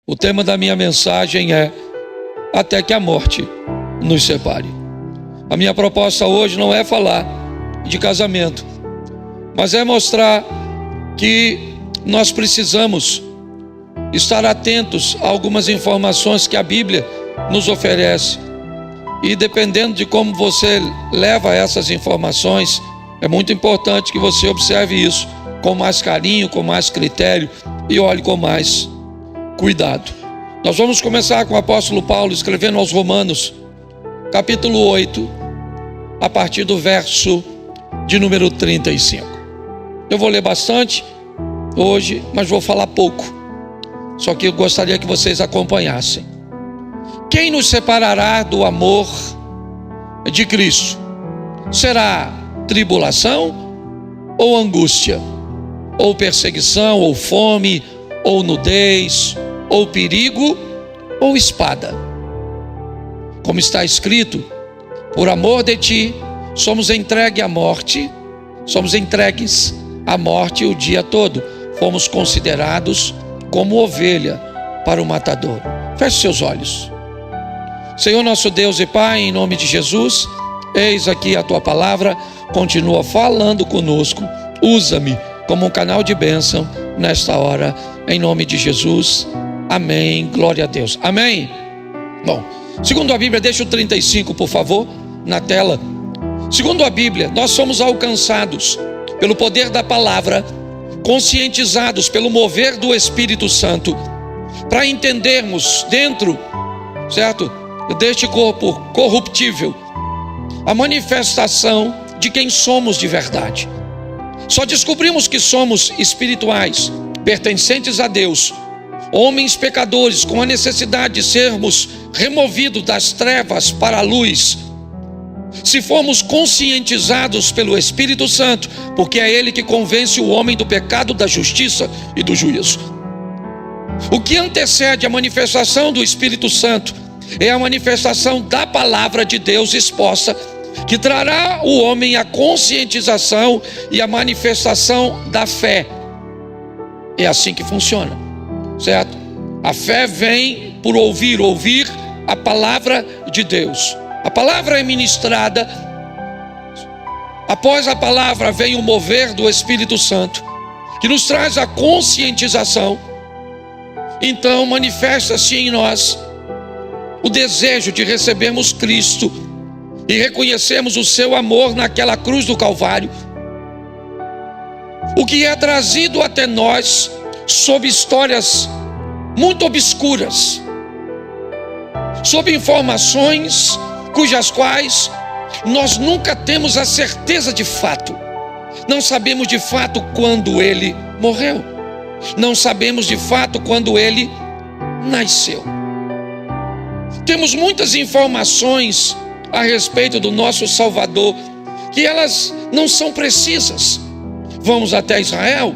O tema da minha mensagem é Até que a morte nos separe. A minha proposta hoje não é falar de casamento, mas é mostrar que nós precisamos estar atentos a algumas informações que a Bíblia nos oferece. E dependendo de como você leva essas informações, é muito importante que você observe isso com mais carinho, com mais critério e olhe com mais cuidado. Nós vamos começar com o apóstolo Paulo escrevendo aos Romanos, capítulo 8, a partir do verso de número 35. Eu vou ler bastante hoje, mas vou falar pouco. Só que eu gostaria que vocês acompanhassem. Quem nos separará do amor de Cristo? Será tribulação ou angústia? Ou perseguição, ou fome, ou nudez, ou perigo, ou espada? Como está escrito, por amor de ti, somos entregues à morte o dia todo. Fomos considerados como ovelha para o matador. Feche seus olhos. Senhor nosso Deus e Pai, em nome de Jesus, eis aqui a tua palavra, continua falando conosco. Usa-me como um canal de bênção nesta hora, em nome de Jesus. Amém, glória a Deus, amém. Bom, segundo a Bíblia, deixa o 35 por favor, na tela. Segundo a Bíblia, nós somos alcançados pelo poder da palavra, conscientizados pelo mover do Espírito Santo, para entendermos dentro, certo, deste corpo corruptível, a manifestação de quem somos de verdade. Só descobrimos que somos espirituais, pertencentes a Deus, homens pecadores com a necessidade de sermos removidos das trevas para a luz, se formos conscientizados pelo Espírito Santo, porque é Ele que convence o homem do pecado, da justiça e do juízo. O que antecede a manifestação do Espírito Santo é a manifestação da palavra de Deus exposta, que trará o homem a conscientização e a manifestação da fé. É assim que funciona, certo? A fé vem por ouvir a palavra de Deus. A palavra é ministrada, após a palavra vem o mover do Espírito Santo, que nos traz a conscientização. Então manifesta-se em nós o desejo de recebermos Cristo e reconhecermos o seu amor naquela cruz do Calvário. O que é trazido até nós sob histórias muito obscuras, sob informações cujas quais nós nunca temos a certeza de fato. Não sabemos de fato quando ele morreu, não sabemos de fato quando ele nasceu. Temos muitas informações a respeito do nosso Salvador, que elas não são precisas. Vamos até Israel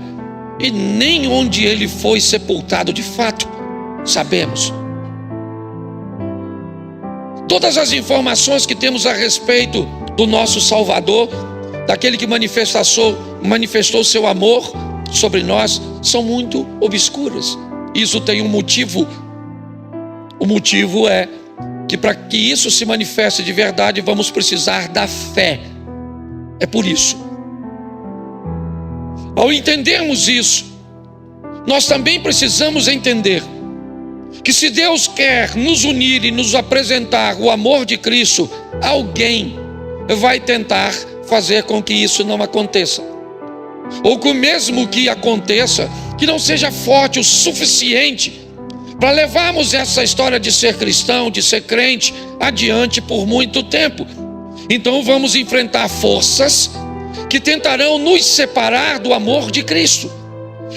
e nem onde ele foi sepultado de fato sabemos. Todas as informações que temos a respeito do nosso Salvador, daquele que manifestou seu amor sobre nós, são muito obscuras. Isso tem um motivo. O motivo é que para que isso se manifeste de verdade, vamos precisar da fé. É por isso. Ao entendermos isso, nós também precisamos entender que se Deus quer nos unir e nos apresentar o amor de Cristo, alguém vai tentar fazer com que isso não aconteça. Ou que mesmo que aconteça, que não seja forte o suficiente para levarmos essa história de ser cristão, de ser crente, adiante por muito tempo. Então vamos enfrentar forças que tentarão nos separar do amor de Cristo.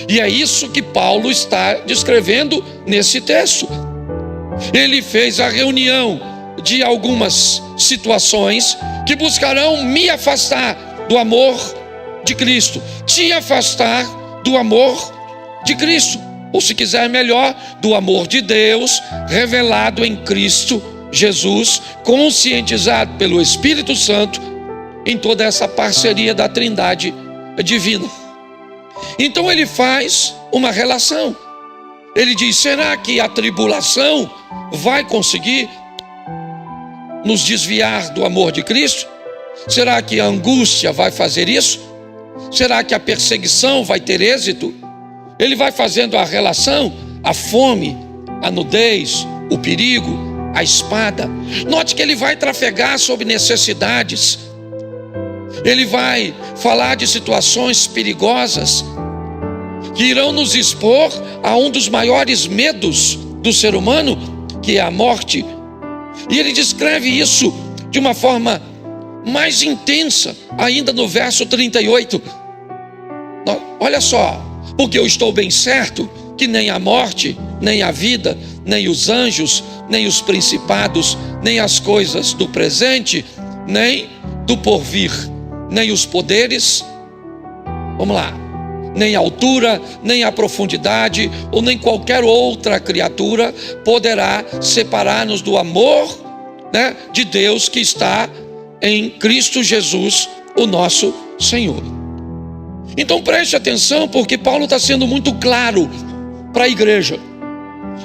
E é isso que Paulo está descrevendo nesse texto. Ele fez a reunião de algumas situações que buscarão me afastar do amor de Cristo, te afastar do amor de Cristo, ou se quiser melhor, do amor de Deus revelado em Cristo Jesus, conscientizado pelo Espírito Santo em toda essa parceria da Trindade divina. Então ele faz uma relação. Ele diz: será que a tribulação vai conseguir nos desviar do amor de Cristo? Será que a angústia vai fazer isso? Será que a perseguição vai ter êxito? Ele vai fazendo a relação, a fome, a nudez, o perigo, a espada. Note que ele vai trafegar sobre necessidades. Ele vai falar de situações perigosas que irão nos expor a um dos maiores medos do ser humano, que é a morte. E ele descreve isso de uma forma mais intensa, ainda no verso 38. Olha só: porque eu estou bem certo que nem a morte, nem a vida, nem os anjos, nem os principados, nem as coisas do presente, nem do porvir, nem os poderes, vamos lá, nem a altura, nem a profundidade, ou nem qualquer outra criatura poderá separar-nos do amor, de Deus que está em Cristo Jesus, o nosso Senhor. Então preste atenção, porque Paulo está sendo muito claro para a igreja.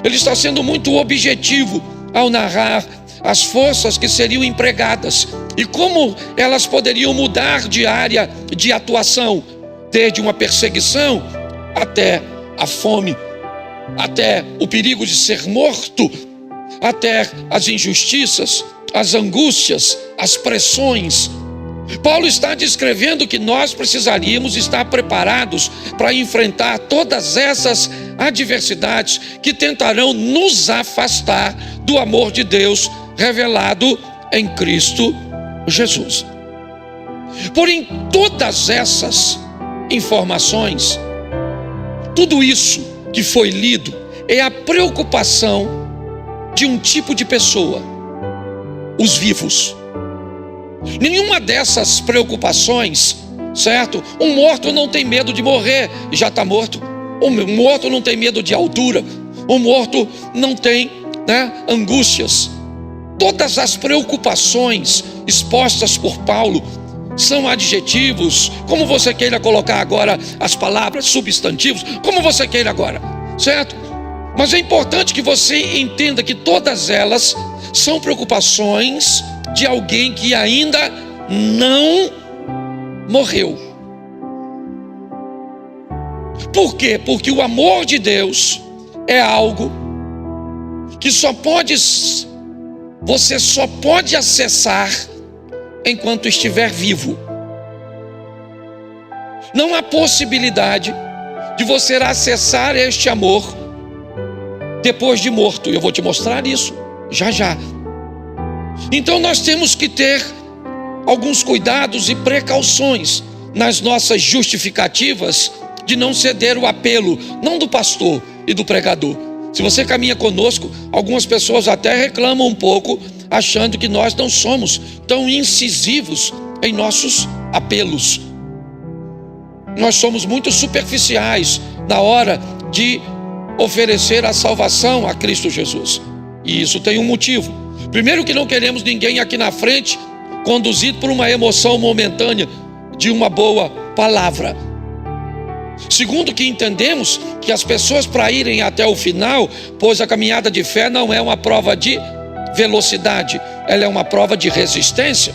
Ele está sendo muito objetivo ao narrar as forças que seriam empregadas e como elas poderiam mudar de área de atuação, desde uma perseguição até a fome, até o perigo de ser morto, até as injustiças, as angústias, as pressões. Paulo está descrevendo que nós precisaríamos estar preparados para enfrentar todas essas adversidades que tentarão nos afastar do amor de Deus revelado em Cristo Jesus. Porém, todas essas informações, tudo isso que foi lido, é a preocupação de um tipo de pessoa: os vivos. Nenhuma dessas preocupações, certo? Um morto não tem medo de morrer, já está morto. Um morto não tem medo de altura. Um morto não tem, angústias. Todas as preocupações expostas por Paulo são adjetivos, como você queira colocar agora as palavras, substantivos, como você queira agora, certo? Mas é importante que você entenda que todas elas são preocupações de alguém que ainda não morreu. Por quê? Porque o amor de Deus é algo que você só pode acessar enquanto estiver vivo. Não há possibilidade de você acessar este amor depois de morto. Eu vou te mostrar isso já já. Então nós temos que ter alguns cuidados e precauções nas nossas justificativas de não ceder o apelo, não do pastor e do pregador. Se você caminha conosco, algumas pessoas até reclamam um pouco, achando que nós não somos tão incisivos em nossos apelos. Nós somos muito superficiais na hora de oferecer a salvação a Cristo Jesus. E isso tem um motivo. Primeiro, que não queremos ninguém aqui na frente conduzido por uma emoção momentânea de uma boa palavra. Segundo, que entendemos que as pessoas, para irem até o final, pois a caminhada de fé não é uma prova de velocidade, ela é uma prova de resistência.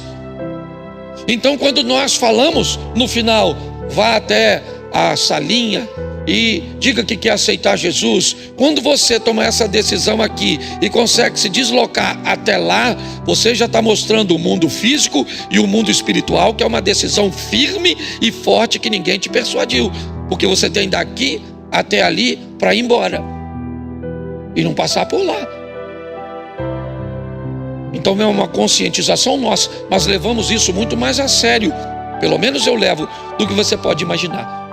Então, quando nós falamos no final, vá até a salinha e diga que quer aceitar Jesus, quando você toma essa decisão aqui e consegue se deslocar até lá, você já está mostrando o mundo físico e o mundo espiritual que é uma decisão firme e forte que ninguém te persuadiu, porque você tem daqui até ali para ir embora e não passar por lá. Então é uma conscientização nossa, mas levamos isso muito mais a sério, pelo menos eu levo, do que você pode imaginar.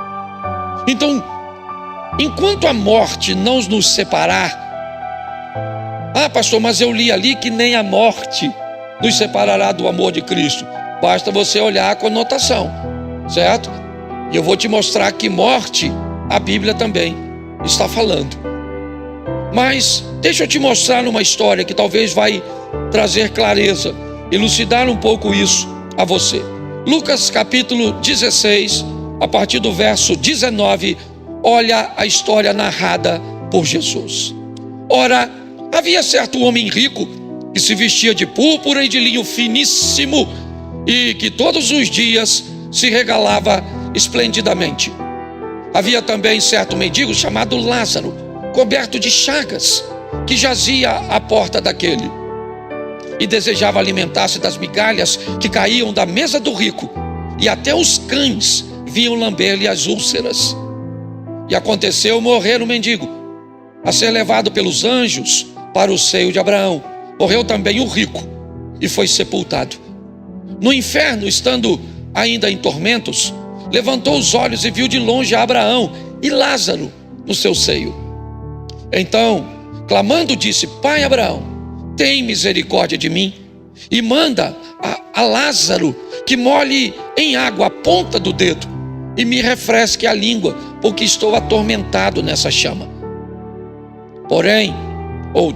Então, enquanto a morte não nos separar, pastor, mas eu li ali que nem a morte nos separará do amor de Cristo. Basta você olhar a conotação, certo? E eu vou te mostrar que morte a Bíblia também está falando. Mas deixa eu te mostrar uma história que talvez vai trazer clareza, elucidar um pouco isso a você. Lucas capítulo 16, a partir do verso 19, olha a história narrada por Jesus. Ora, havia certo homem rico que se vestia de púrpura e de linho finíssimo e que todos os dias se regalava esplendidamente. Havia também certo mendigo chamado Lázaro, coberto de chagas, que jazia à porta daquele e desejava alimentar-se das migalhas que caíam da mesa do rico, e até os cães vinham lamber-lhe as úlceras. E aconteceu morrer o mendigo, a ser levado pelos anjos para o seio de Abraão. Morreu também o rico e foi sepultado. No inferno, estando ainda em tormentos, levantou os olhos e viu de longe a Abraão e Lázaro no seu seio. Então, clamando, disse: Pai Abraão, tem misericórdia de mim e manda a Lázaro que molhe em água a ponta do dedo e me refresque a língua, porque estou atormentado nessa chama.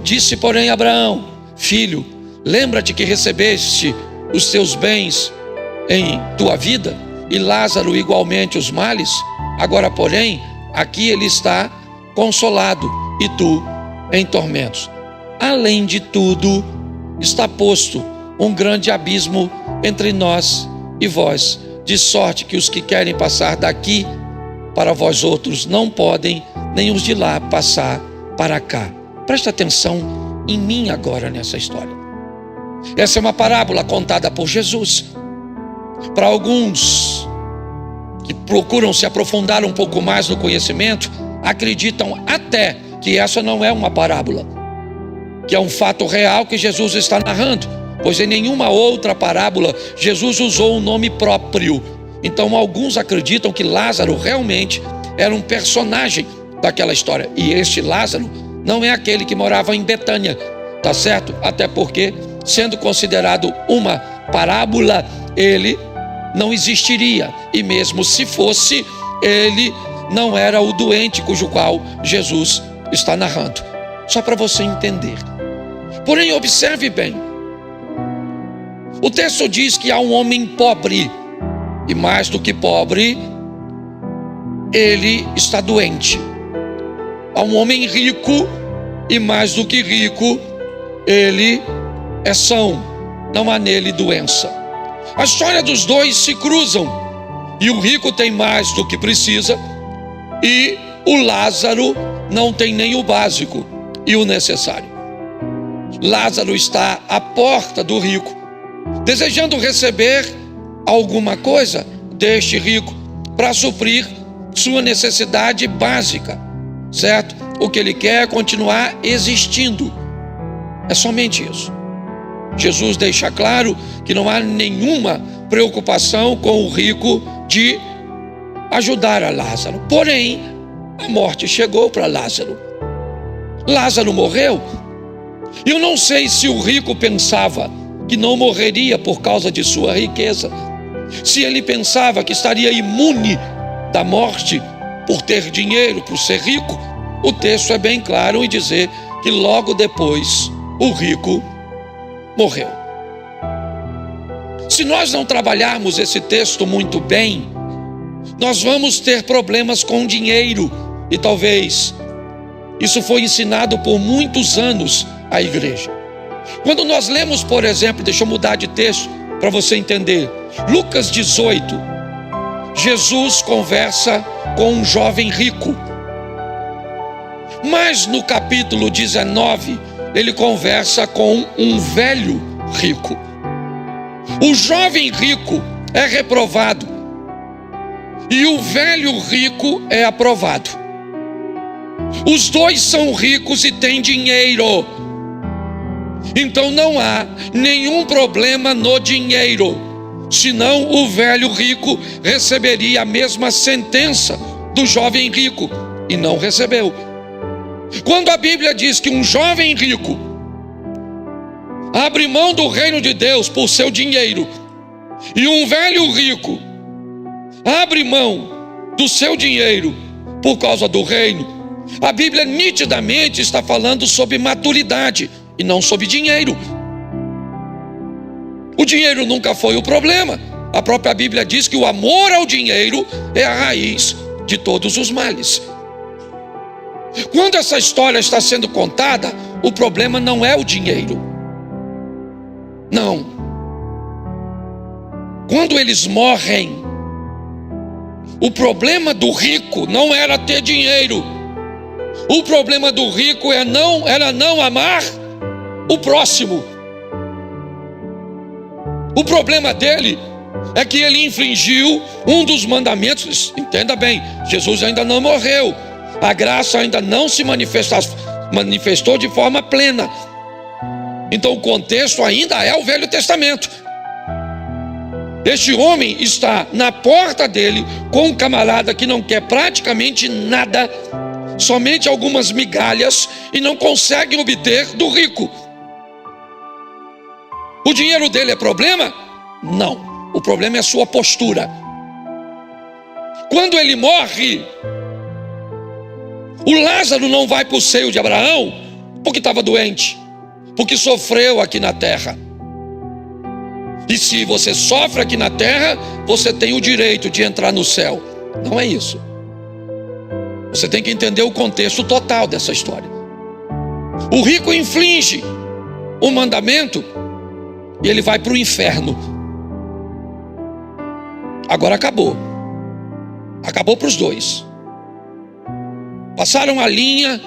Disse Abraão: Filho, lembra-te que recebeste os teus bens em tua vida, e Lázaro igualmente os males. Agora, porém, aqui ele está consolado, e tu em tormentos. Além de tudo, está posto um grande abismo entre nós e vós, de sorte que os que querem passar daqui para vós outros não podem, nem os de lá passar para cá. Presta atenção em mim agora nessa história. Essa é uma parábola contada por Jesus. Para alguns que procuram se aprofundar um pouco mais no conhecimento, acreditam até que essa não é uma parábola, que é um fato real que Jesus está narrando, pois em nenhuma outra parábola Jesus usou um nome próprio. Então alguns acreditam que Lázaro realmente era um personagem daquela história, e este Lázaro não é aquele que morava em Betânia, tá certo? Até porque, sendo considerado uma parábola, ele não existiria, e mesmo se fosse, ele não era o doente cujo qual Jesus está narrando. Só para você entender. Porém, observe bem. O texto diz que há um homem pobre, e mais do que pobre, ele está doente. Há um homem rico, e mais do que rico, ele é são, não há nele doença. A história dos dois se cruzam, e o rico tem mais do que precisa, e o Lázaro não tem nem o básico e o necessário. Lázaro está à porta do rico, desejando receber alguma coisa deste rico para suprir sua necessidade básica, certo? O que ele quer é continuar existindo. É somente isso. Jesus deixa claro que não há nenhuma preocupação com o rico de ajudar a Lázaro. Porém, a morte chegou para Lázaro. Lázaro morreu. Eu não sei se o rico pensava que não morreria por causa de sua riqueza, se ele pensava que estaria imune da morte por ter dinheiro, por ser rico. O texto é bem claro em dizer que logo depois o rico morreu. Se nós não trabalharmos esse texto muito bem, nós vamos ter problemas com dinheiro, e talvez isso foi ensinado por muitos anos à igreja. Quando nós lemos, por exemplo, deixa eu mudar de texto para você entender, Lucas 18, Jesus conversa com um jovem rico, mas no capítulo 19 ele conversa com um velho rico. O jovem rico é reprovado e o velho rico é aprovado. Os dois são ricos e têm dinheiro, então não há nenhum problema no dinheiro, senão o velho rico receberia a mesma sentença do jovem rico, e não recebeu. Quando a Bíblia diz que um jovem rico abre mão do reino de Deus por seu dinheiro, e um velho rico abre mão do seu dinheiro por causa do reino, a Bíblia nitidamente está falando sobre maturidade e não sobre dinheiro. O dinheiro nunca foi o problema. A própria Bíblia diz que o amor ao dinheiro é a raiz de todos os males. Quando essa história está sendo contada, o problema não é o dinheiro. Não. Quando eles morrem, o problema do rico não era ter dinheiro. O problema do rico era não amar o próximo. O problema dele é que ele infringiu um dos mandamentos. Entenda bem, Jesus ainda não morreu. A graça ainda não se manifestou de forma plena. Então o contexto ainda é o Velho Testamento. Este homem está na porta dele com um camarada que não quer praticamente nada, somente algumas migalhas, e não consegue obter do rico. O dinheiro dele é problema? Não. O problema é a sua postura. Quando ele morre, o Lázaro não vai para o seio de Abraão porque estava doente, porque sofreu aqui na terra. E se você sofre aqui na terra, você tem o direito de entrar no céu. Não é isso. Você tem que entender o contexto total dessa história. O rico infringe o mandamento e ele vai para o inferno. Agora acabou. Acabou para os dois. Passaram a linha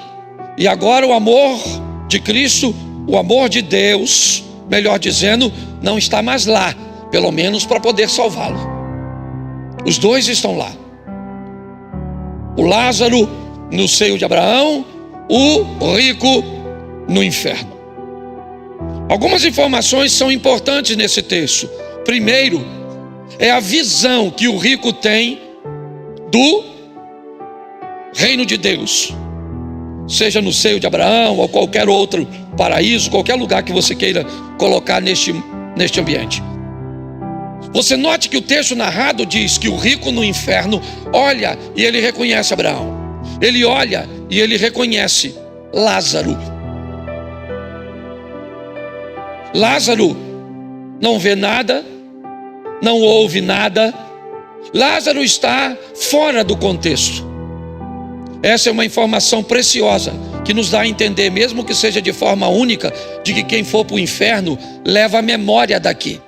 e agora o amor de Cristo, o amor de Deus, melhor dizendo, não está mais lá, pelo menos para poder salvá-lo. Os dois estão lá. O Lázaro no seio de Abraão, o rico no inferno. Algumas informações são importantes nesse texto. Primeiro, é a visão que o rico tem do reino de Deus, seja no seio de Abraão ou qualquer outro paraíso, qualquer lugar que você queira colocar neste ambiente. Você note que o texto narrado diz que o rico no inferno olha e ele reconhece Abraão. Ele olha e ele reconhece Lázaro. Lázaro não vê nada, não ouve nada. Lázaro está fora do contexto. Essa é uma informação preciosa que nos dá a entender, mesmo que seja de forma única, de que quem for para o inferno leva a memória daqui.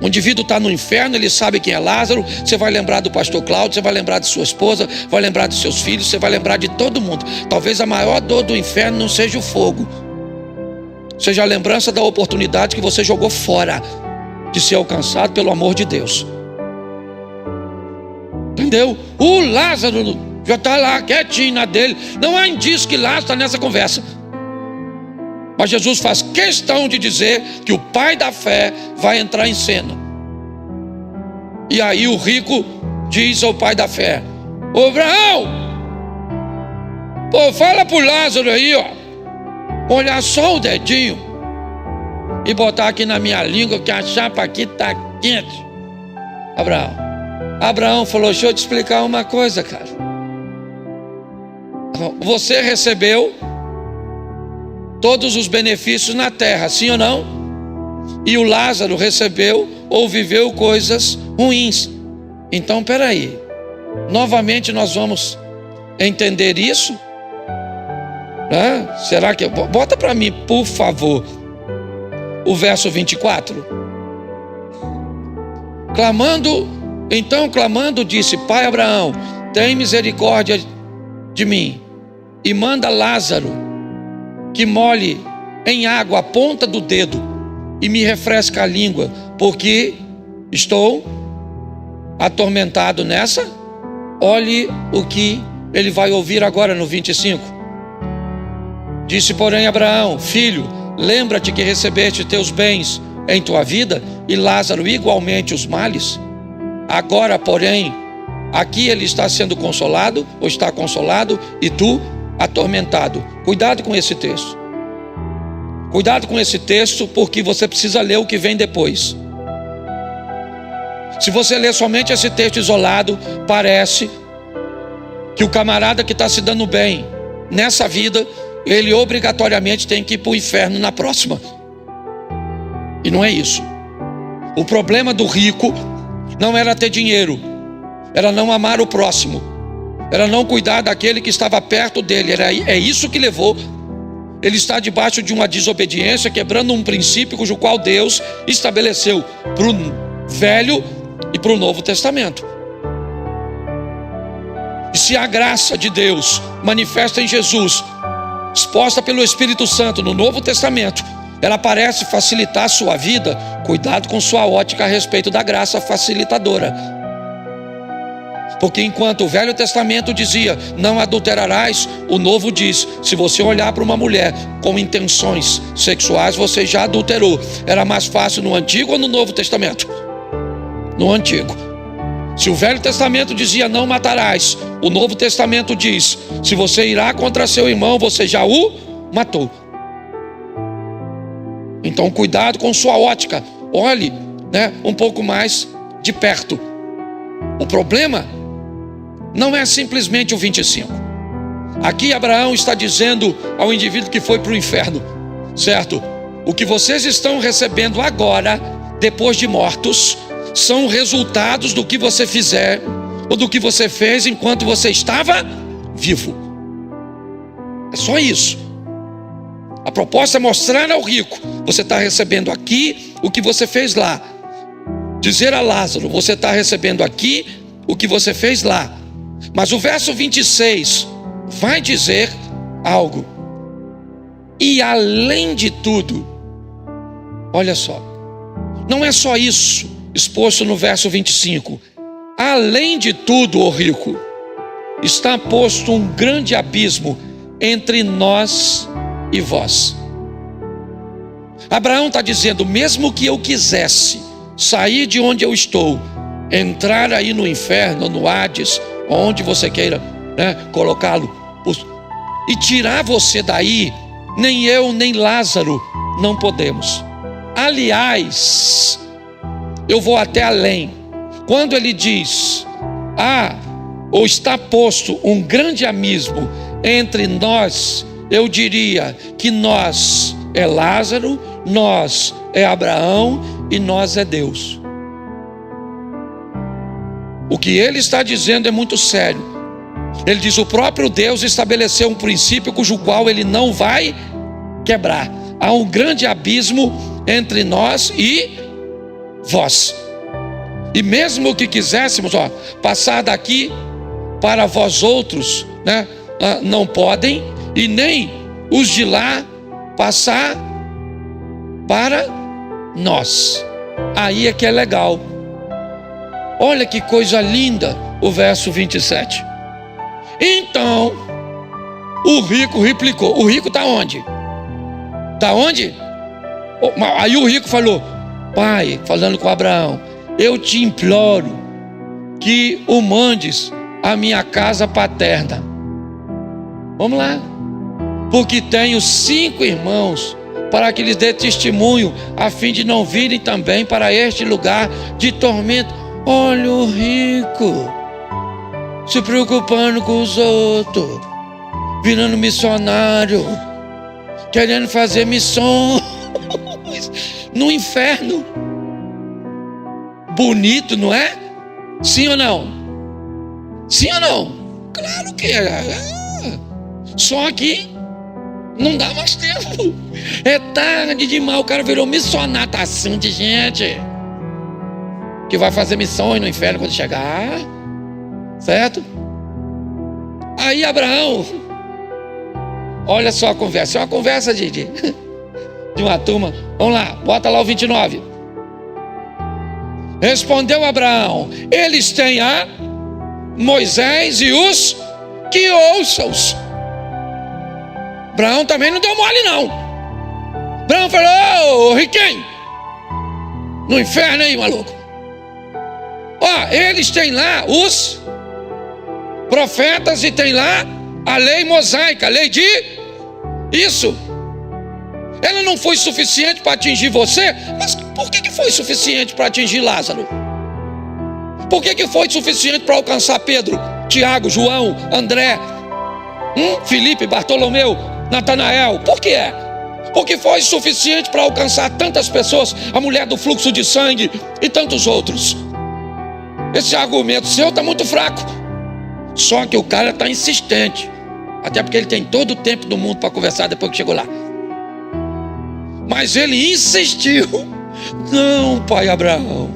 O indivíduo está no inferno, ele sabe quem é Lázaro. Você vai lembrar do pastor Cláudio, você vai lembrar de sua esposa, vai lembrar dos seus filhos, você vai lembrar de todo mundo. Talvez a maior dor do inferno não seja o fogo, seja a lembrança da oportunidade que você jogou fora de ser alcançado pelo amor de Deus. Entendeu? O Lázaro já está lá quietinho na dele. Não há indício que Lázaro está nessa conversa. Mas Jesus faz questão de dizer que o pai da fé vai entrar em cena. E aí o rico diz ao pai da fé: ô Abraão, pô, fala pro Lázaro aí, ó, olhar só o dedinho e botar aqui na minha língua que a chapa aqui está quente. Abraão falou: deixa eu te explicar uma coisa, cara. Você recebeu todos os benefícios na terra, sim ou não? E o Lázaro recebeu ou viveu coisas ruins. Então, peraí, novamente nós vamos entender isso? Será que... Bota para mim, por favor, o verso 24. Clamando, disse: Pai Abraão, tem misericórdia de mim e manda Lázaro que molhe em água a ponta do dedo e me refresca a língua, porque estou atormentado nessa. Olhe o que ele vai ouvir agora no 25. Disse, porém, Abraão: filho, lembra-te que recebeste teus bens em tua vida e Lázaro igualmente os males. Agora, porém, aqui ele está sendo consolado, ou está consolado, e tu atormentado. Cuidado com esse texto. Cuidado com esse texto, porque você precisa ler o que vem depois. Se você ler somente esse texto isolado, parece que o camarada que está se dando bem nessa vida, ele obrigatoriamente tem que ir para o inferno na próxima. E não é isso. O problema do rico não era ter dinheiro, era não amar o próximo. era não cuidar daquele que estava perto dele. É isso que levou ele estar debaixo de uma desobediência, quebrando um princípio cujo qual Deus estabeleceu para o Velho e para o Novo Testamento. E se a graça de Deus manifesta em Jesus, exposta pelo Espírito Santo no Novo Testamento, ela parece facilitar a sua vida, cuidado com sua ótica a respeito da graça facilitadora. Porque enquanto o Velho Testamento dizia, não adulterarás, o Novo diz, se você olhar para uma mulher com intenções sexuais, você já adulterou. Era mais fácil no Antigo ou no Novo Testamento? No Antigo. Se o Velho Testamento dizia, não matarás, o Novo Testamento diz, se você irá contra seu irmão, você já o matou. Então cuidado com sua ótica, olhe, um pouco mais de perto. O problema não é simplesmente o 25. Aqui Abraão está dizendo ao indivíduo que foi para o inferno, certo? O que vocês estão recebendo agora, depois de mortos, são resultados do que você fizer ou do que você fez enquanto você estava vivo. É só isso. A proposta é mostrar ao rico, você está recebendo aqui o que você fez lá. Dizer a Lázaro, você está recebendo aqui o que você fez lá. Mas o verso 26 vai dizer algo. E além de tudo, olha só, não é só isso exposto no verso 25. Além de tudo, ó rico, está posto um grande abismo entre nós e vós. Abraão está dizendo, mesmo que eu quisesse sair de onde eu estou, entrar aí no inferno, no Hades, onde você queira colocá-lo, e tirar você daí, nem eu nem Lázaro não podemos. Aliás, eu vou até além. Quando ele diz, ou está posto um grande abismo entre nós, eu diria que nós é Lázaro, nós é Abraão e nós é Deus. O que ele está dizendo é muito sério. Ele diz, o próprio Deus estabeleceu um princípio cujo qual ele não vai quebrar. Há um grande abismo entre nós e vós. E mesmo que quiséssemos passar daqui para vós outros, não podem, e nem os de lá passar para nós. Aí é que é legal. Olha que coisa linda o verso 27. Então o rico replicou. O rico está onde? Está onde? Aí o rico falou, pai, falando com Abraão, eu te imploro que o mandes à minha casa paterna. Vamos lá. Porque tenho 5 irmãos, para que lhes dê testemunho, a fim de não virem também para este lugar de tormento. Olha o rico, se preocupando com os outros, virando missionário, querendo fazer missões no inferno. Bonito, não é? Sim ou não? Sim ou não? Claro que é. Só que não dá mais tempo. É tarde demais. O cara virou missionário. Tá assim de gente que vai fazer missões no inferno quando chegar. Certo? Aí Abraão, olha só a conversa. É uma conversa de uma turma. Vamos lá, bota lá o 29. Respondeu Abraão, eles têm a Moisés e os que ouçam-os. Abraão também não deu mole não. Abraão falou, ô riquinho, no inferno aí, maluco. Eles têm lá os profetas e tem lá a lei mosaica, a lei de isso. Ela não foi suficiente para atingir você, mas por que foi suficiente para atingir Lázaro? Por que foi suficiente para alcançar Pedro, Tiago, João, André, Felipe, Bartolomeu, Natanael? Por que é? Porque foi suficiente para alcançar tantas pessoas, a mulher do fluxo de sangue e tantos outros. Esse argumento seu está muito fraco. Só que o cara está insistente. Até porque ele tem todo o tempo do mundo para conversar depois que chegou lá. Mas ele insistiu. Não, pai Abraão.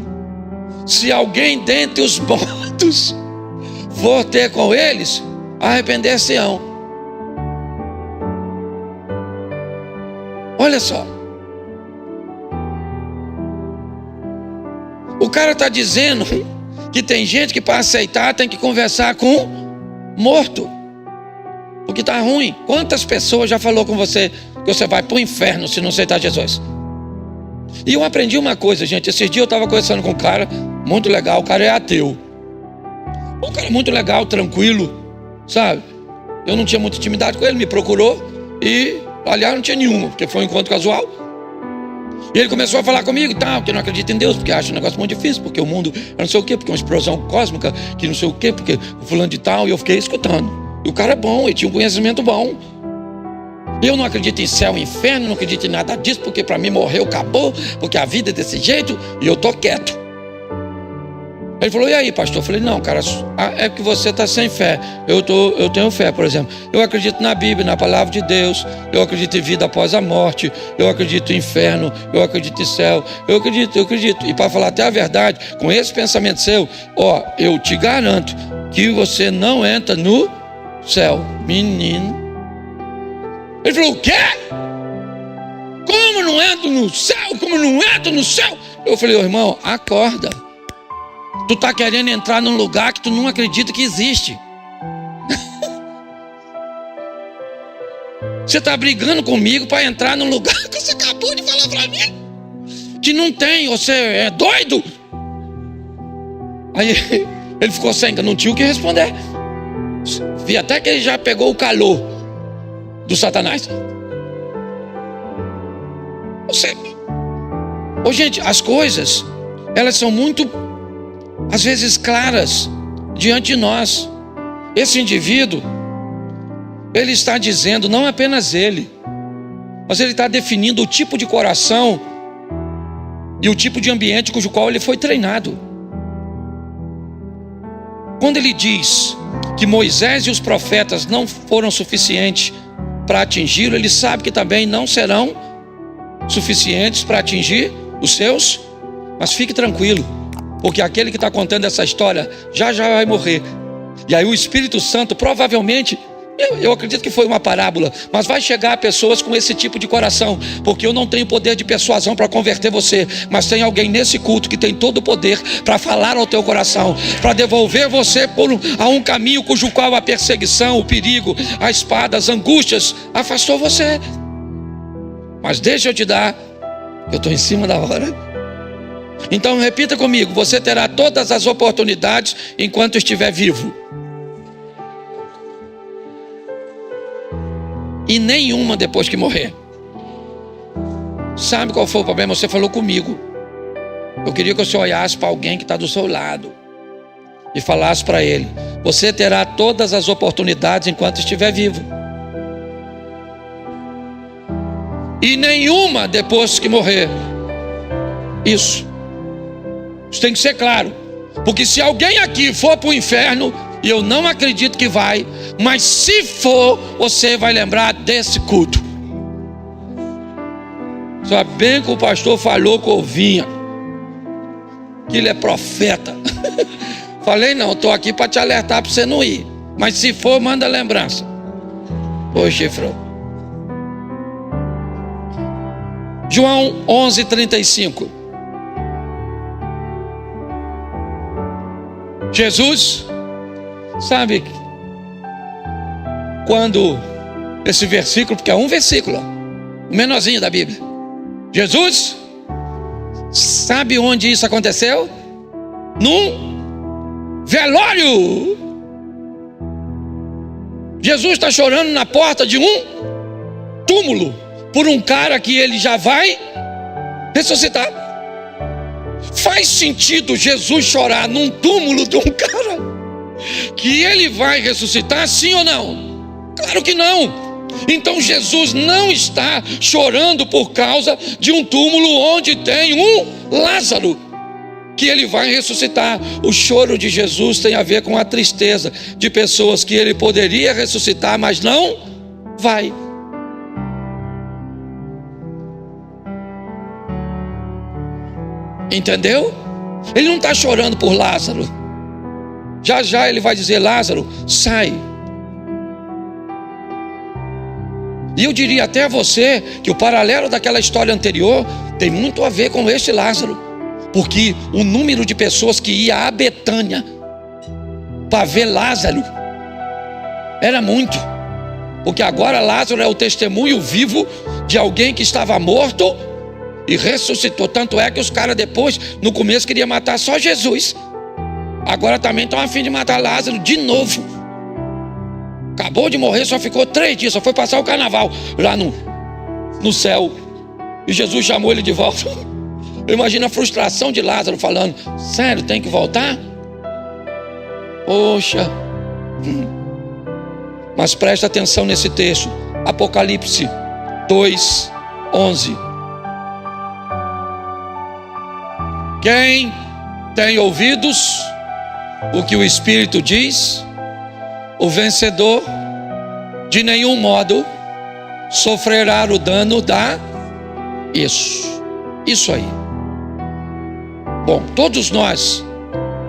Se alguém dentre os mortos for ter com eles, arrepender-se-ão. Olha só. O cara está dizendo que tem gente que para aceitar tem que conversar com morto. Porque está ruim. Quantas pessoas já falou com você que você vai para o inferno se não aceitar Jesus? E eu aprendi uma coisa, gente. Esses dias eu estava conversando com um cara muito legal. O cara é ateu. Um cara muito legal, tranquilo, sabe? Eu não tinha muita intimidade com ele, me procurou. E, aliás, não tinha nenhuma, porque foi um encontro casual. E ele começou a falar comigo e tal, que não acredita em Deus, porque acha um negócio muito difícil, porque o mundo é não sei o quê, porque é uma explosão cósmica, que não sei o quê, porque o fulano de tal. E eu fiquei escutando. E o cara é bom, ele tinha um conhecimento bom. Eu não acredito em céu e inferno, não acredito em nada disso, porque para mim morreu, acabou, porque a vida é desse jeito, e eu tô quieto. Ele falou, e aí, pastor? Eu falei, não, cara, é que você está sem fé. Eu tenho fé, por exemplo. Eu acredito na Bíblia, na palavra de Deus. Eu acredito em vida após a morte. Eu acredito em inferno. Eu acredito em céu. Eu acredito. E para falar até a verdade, com esse pensamento seu, eu te garanto que você não entra no céu. Menino. Ele falou, o quê? Como não entro no céu? Como não entro no céu? Eu falei, irmão, acorda. Tu está querendo entrar num lugar que tu não acredita que existe. Você está brigando comigo para entrar num lugar que você acabou de falar para mim que não tem. Você é doido? Aí ele ficou sem, não tinha o que responder. Vi até que ele já pegou o calor do Satanás. Gente, as coisas, elas são muito, às vezes, claras diante de nós. Esse indivíduo, ele está dizendo, não apenas ele, mas ele está definindo o tipo de coração e o tipo de ambiente cujo qual ele foi treinado. Quando ele diz que Moisés e os profetas não foram suficientes para atingi-lo, ele sabe que também não serão suficientes para atingir os seus. Mas fique tranquilo, porque aquele que está contando essa história já vai morrer. E aí o Espírito Santo provavelmente, eu acredito que foi uma parábola, mas vai chegar a pessoas com esse tipo de coração, porque eu não tenho poder de persuasão para converter você, mas tem alguém nesse culto que tem todo o poder para falar ao teu coração, para devolver você a um caminho cujo qual a perseguição, o perigo, a espada, as angústias afastou você. Mas deixa eu te dar, eu estou em cima da hora. Então repita comigo, você terá todas as oportunidades enquanto estiver vivo, e nenhuma depois que morrer. Sabe qual foi o problema? Você falou comigo. Eu queria que você olhasse para alguém que está do seu lado e falasse para ele, você terá todas as oportunidades enquanto estiver vivo, e nenhuma depois que morrer. Isso tem que ser claro, porque se alguém aqui for para o inferno, e eu não acredito que vai, mas se for, você vai lembrar desse culto. Só bem que o pastor falou que eu vinha, que ele é profeta. Falei, não, estou aqui para te alertar para você não ir, mas se for, manda lembrança. Ô chifrão. João 11:35. Jesus, sabe, quando esse versículo, porque é um versículo, o menorzinho da Bíblia, Jesus, sabe onde isso aconteceu? Num velório. Jesus está chorando na porta de um túmulo por um cara que ele já vai ressuscitar. Faz sentido Jesus chorar num túmulo de um cara que ele vai ressuscitar, sim ou não? Claro que não. Então Jesus não está chorando por causa de um túmulo onde tem um Lázaro. que ele vai ressuscitar. O choro de Jesus tem a ver com a tristeza de pessoas que ele poderia ressuscitar, mas não vai. Entendeu? Ele não está chorando por Lázaro. Já já ele vai dizer: Lázaro, sai. E eu diria até a você que o paralelo daquela história anterior tem muito a ver com este Lázaro, porque o número de pessoas que ia a Betânia para ver Lázaro era muito, porque agora Lázaro é o testemunho vivo de alguém que estava morto e ressuscitou. Tanto é que os caras depois, no começo, queriam matar só Jesus, agora também estão a fim de matar Lázaro de novo. Acabou de morrer, só ficou 3 dias, só foi passar o carnaval lá no céu, e Jesus chamou ele de volta. Imagina a frustração de Lázaro falando: sério, tem que voltar? Poxa. Mas presta atenção nesse texto, Apocalipse 2:11. Quem tem ouvidos, o que o Espírito diz, o vencedor de nenhum modo sofrerá o dano da isso aí. Bom, todos nós,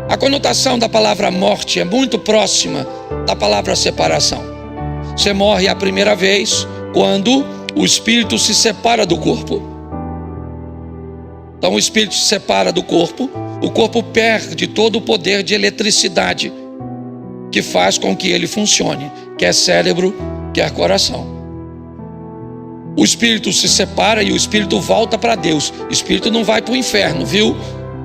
a conotação da palavra morte é muito próxima da palavra separação. Você morre a primeira vez quando o espírito se separa do corpo. Então o espírito se separa do corpo, o corpo perde todo o poder de eletricidade que faz com que ele funcione, quer cérebro, quer coração. O espírito se separa e o espírito volta para Deus. O espírito não vai para o inferno, viu?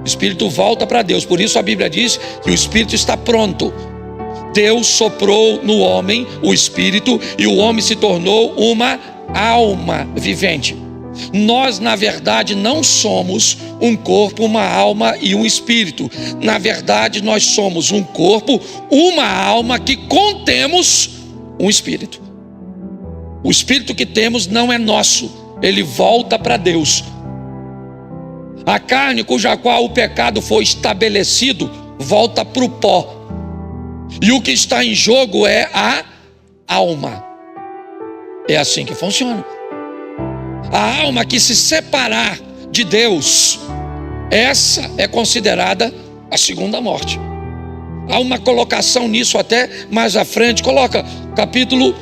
O espírito volta para Deus. Por isso a Bíblia diz que o espírito está pronto. Deus soprou no homem o espírito e o homem se tornou uma alma vivente. Nós, na verdade, não somos um corpo, uma alma e um espírito. Na verdade, nós somos um corpo, uma alma que contemos um espírito. O espírito que temos não é nosso, ele volta para Deus. A carne cuja qual o pecado foi estabelecido volta para o pó. E o que está em jogo é a alma. É assim que funciona. A alma que se separar de Deus, essa é considerada a segunda morte. Há uma colocação nisso até mais à frente. Coloca capítulo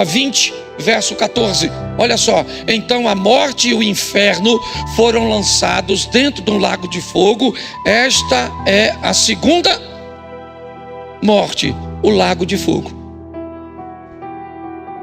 20, verso 14. Olha só: então a morte e o inferno foram lançados dentro de um lago de fogo. Esta é a segunda morte, o lago de fogo.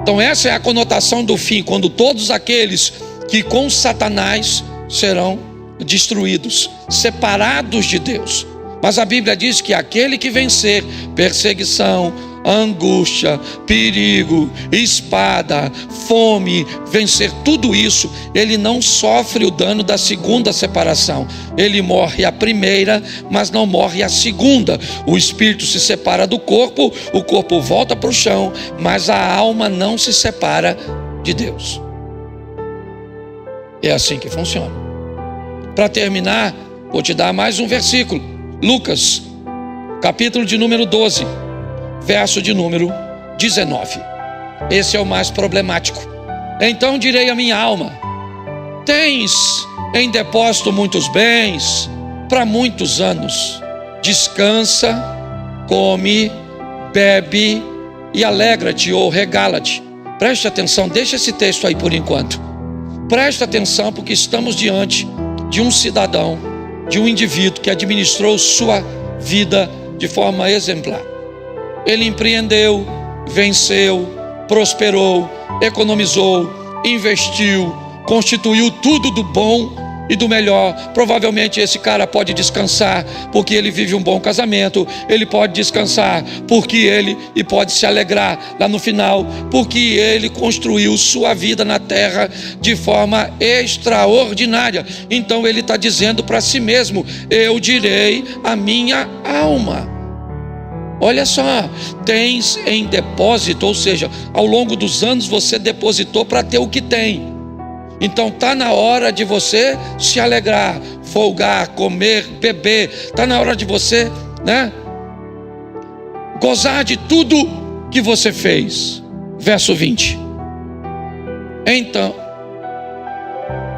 Então essa é a conotação do fim, quando todos aqueles que com Satanás serão destruídos, separados de Deus. Mas a Bíblia diz que aquele que vencer perseguição, angústia, perigo, espada, fome, vencer tudo isso, ele não sofre o dano da segunda separação. Ele morre a primeira, mas não morre a segunda. O espírito se separa do corpo, o corpo volta para o chão, mas a alma não se separa de Deus. É assim que funciona. Para terminar, vou te dar mais um versículo. Lucas, capítulo de número 12, verso de número 19. Esse é o mais problemático. Então direi à minha alma: tens em depósito muitos bens para muitos anos. Descansa, come, bebe e alegra-te ou regala-te. Preste atenção, deixa esse texto aí por enquanto. Preste atenção, porque estamos diante de um cidadão, de um indivíduo que administrou sua vida de forma exemplar. Ele empreendeu, venceu, prosperou, economizou, investiu, constituiu tudo do bom e do melhor. Provavelmente esse cara pode descansar porque ele vive um bom casamento. Ele pode descansar porque ele pode se alegrar lá no final, porque ele construiu sua vida na terra de forma extraordinária. Então ele está dizendo para si mesmo: eu direi à minha alma. Olha só, tens em depósito, ou seja, ao longo dos anos você depositou para ter o que tem. Então está na hora de você se alegrar. folgar, comer, beber. Está na hora de você, gozar de tudo que você fez. Verso 20. Então,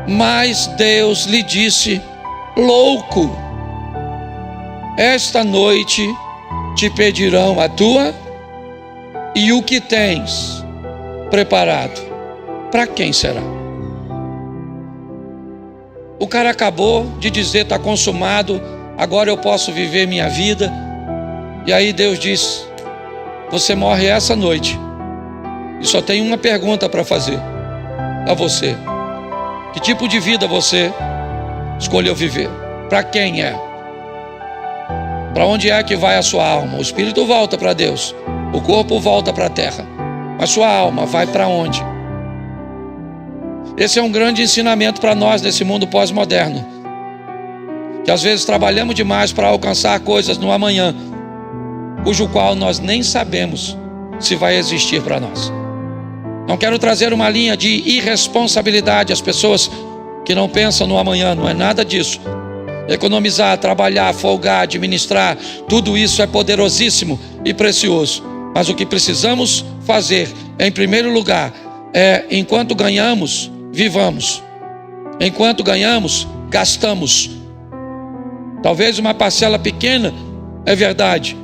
mas Deus lhe disse: louco, esta noite te pedirão a tua e o que tens preparado, para quem será? O cara acabou de dizer: está consumado, agora eu posso viver minha vida. E aí Deus diz: você morre essa noite. E só tem uma pergunta para fazer a você: que tipo de vida você escolheu viver? Para quem é? Para onde é que vai a sua alma? O espírito volta para Deus, o corpo volta para a terra, mas sua alma vai para onde? Esse é um grande ensinamento para nós nesse mundo pós-moderno, que às vezes trabalhamos demais para alcançar coisas no amanhã, cujo qual nós nem sabemos se vai existir para nós. Não quero trazer uma linha de irresponsabilidade às pessoas que não pensam no amanhã, não é nada disso. Economizar, trabalhar, folgar, administrar, tudo isso é poderosíssimo e precioso. Mas o que precisamos fazer, em primeiro lugar, enquanto ganhamos, vivamos. Enquanto ganhamos, gastamos. Talvez uma parcela pequena, é verdade,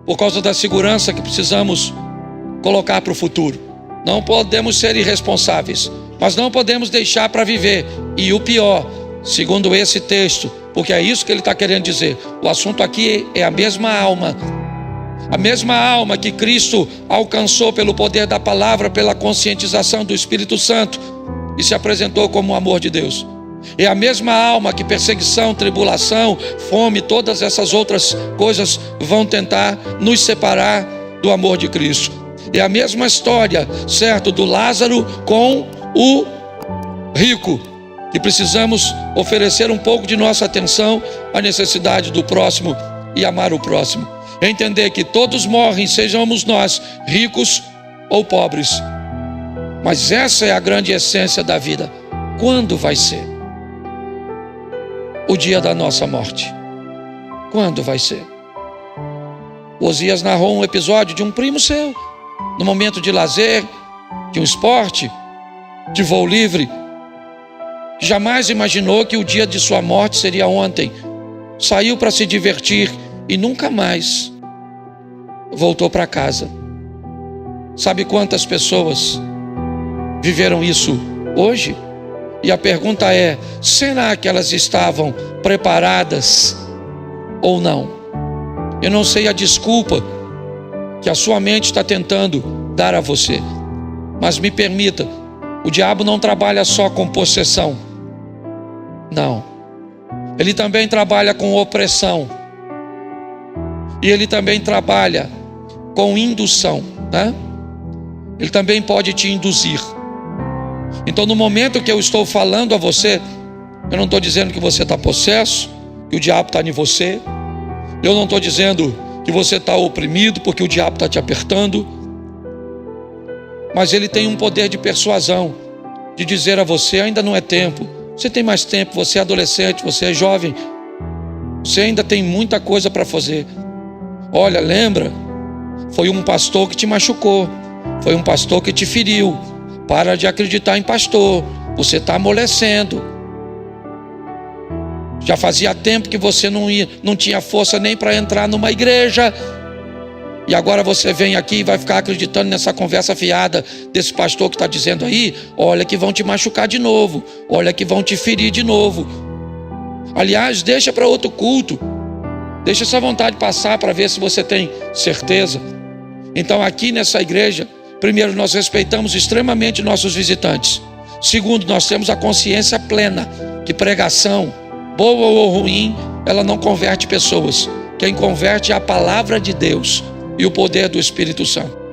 por causa da segurança que precisamos colocar para o futuro. Não podemos ser irresponsáveis, mas não podemos deixar para viver. E o pior, segundo esse texto, porque é isso que ele está querendo dizer, o assunto aqui é a mesma alma que Cristo alcançou pelo poder da palavra, pela conscientização do Espírito Santo e se apresentou como o amor de Deus. É a mesma alma que perseguição, tribulação, fome, todas essas outras coisas vão tentar nos separar do amor de Cristo. É a mesma história, certo, do Lázaro com o rico, que precisamos oferecer um pouco de nossa atenção à necessidade do próximo e amar o próximo. Entender que todos morrem, sejamos nós ricos ou pobres. Mas essa é a grande essência da vida. Quando vai ser o dia da nossa morte? Quando vai ser? Osias narrou um episódio de um primo seu, no momento de lazer, de um esporte, de voo livre, que jamais imaginou que o dia de sua morte seria ontem. Saiu para se divertir e nunca mais voltou para casa. Sabe quantas pessoas viveram isso hoje? E a pergunta é: será que elas estavam preparadas ou não? Eu não sei a desculpa que a sua mente está tentando dar a você, mas me permita, o diabo não trabalha só com possessão. Não. Ele também trabalha com opressão. E ele também trabalha com indução, Ele também pode te induzir. Então, no momento que eu estou falando a você, eu não estou dizendo que você está possesso, que o diabo está em você. Eu não estou dizendo que você está oprimido porque o diabo está te apertando. Mas ele tem um poder de persuasão, de dizer a você: ainda não é tempo. Você tem mais tempo, você é adolescente, você é jovem, você ainda tem muita coisa para fazer. Olha, lembra, foi um pastor que te machucou, foi um pastor que te feriu. Para de acreditar em pastor, você está amolecendo. Já fazia tempo que você não tinha força nem para entrar numa igreja, e agora você vem aqui e vai ficar acreditando nessa conversa fiada desse pastor que está dizendo aí: olha que vão te machucar de novo, olha que vão te ferir de novo. Aliás, deixa para outro culto, deixa essa vontade passar para ver se você tem certeza. Então, aqui nessa igreja, primeiro, nós respeitamos extremamente nossos visitantes. Segundo, nós temos a consciência plena que pregação, boa ou ruim, ela não converte pessoas. Quem converte é a palavra de Deus e o poder do Espírito Santo.